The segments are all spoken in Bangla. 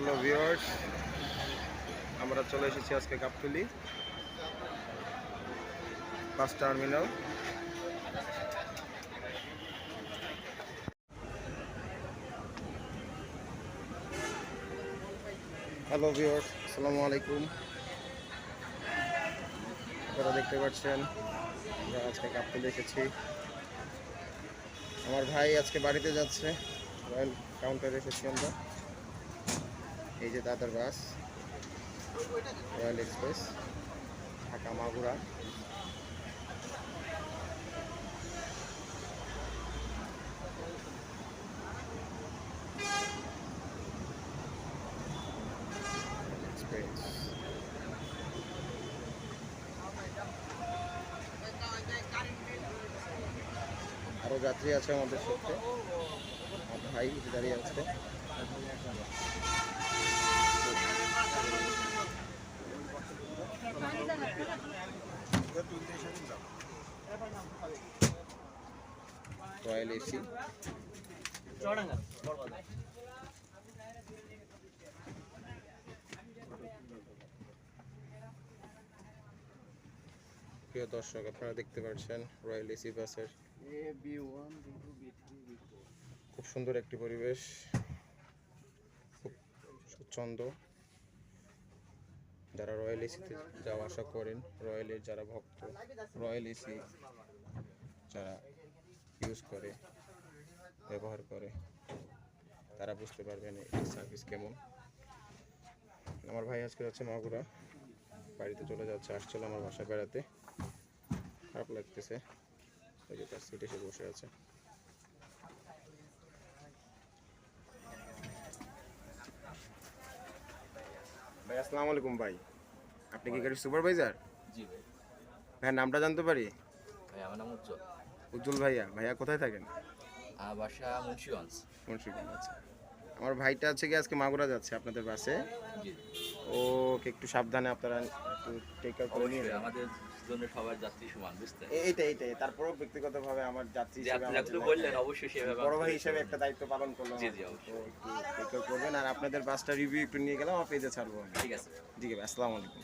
হ্যালো ভিউয়ার্স, আমরা চলে এসেছি আজকে Gabtoli bus terminal. Hello viewers, আসসালামু আলাইকুম। আপনারা দেখতে পাচ্ছেন আমরা আজকে গাবতলী এসেছি। আমার ভাই আজকে বাড়িতে যাচ্ছে, রয়্যাল কাউন্টারে এসেছি আমরা। এই যে দাদার বাস রয়্যাল এক্সপ্রেস ঢাকা মাগুরা। আরো যাত্রী আছে আমাদের সাথে, আমার ভাই দাঁড়িয়ে আছে। রয়্যাল এসি প্রিয় দর্শক, আপনারা দেখতে পাচ্ছেন রয়্যাল এসি বাসের খুব সুন্দর একটি পরিবেশ, খুব স্বচ্ছন্দ। যারা রয়্যাল এসিতে যাওয়া আসা করেন, রয়্যালের যারা ভক্ত, রয়্যাল এসি যারা ইউজ করে, ব্যবহার করে, তারা বুঝতে পারবেন এই সার্ভিস কেমন। আমার ভাই আজকে যাচ্ছে মাগুরা, বাড়িতে চলে যাচ্ছে। আসছিল আমার বাসায় বেড়াতে, খারাপ লাগতেছে। ওই যে তার সিটে এসে বসে আছে। ভাই আসসালামু আলাইকুম। ভাই আপনি কি গাড়ির সুপারভাইজার? জি ভাই। ভাইয়ের নামটা জানতে পারি? ভাই আমার নাম উজ্জ্বল। উজ্জ্বল ভাইয়া। ভাইয়া কোথায় থাকেন? আমার বাসা মুন্সিগঞ্জ। মুন্সিগঞ্জ। আচ্ছা, আমার ভাইটা আছে কি আজকে মাগুরা যাচ্ছে আপনাদের বাসে। জি। ওকে একটু সাবধানে আপনারা একটু টেক কেয়ার করে নিয়ে অবশ্যই আমাদের জন্য সবার যাত্রী সমান, বুঝতে এইটাই তারপরেও ব্যক্তিগতভাবে আমার যাত্রী হিসেবে আপনি বললেন অবশ্যই সেভাবে বড় ভাই হিসেবে একটা দায়িত্ব পালন করলাম। জি জি অবশ্যই। একটু টেক কেয়ার করবেন। আর আপনাদের বাসটা রিভিউ একটু নিয়ে গেলাম, আমার পেজে ছাড়বো আমি। ঠিক আছে। জি ভাই, আসসালামু আলাইকুম।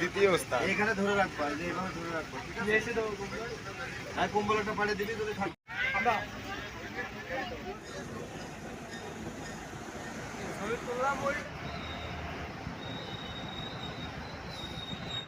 দ্বিতীয় স্থান এখানে ধরে রাখবো, এইভাবে ধরে রাখবো, ঠিক আছে? এসে দাও কম্বল, আর কম্বলটা পাড়ে দিবি যদি থাক। আমরা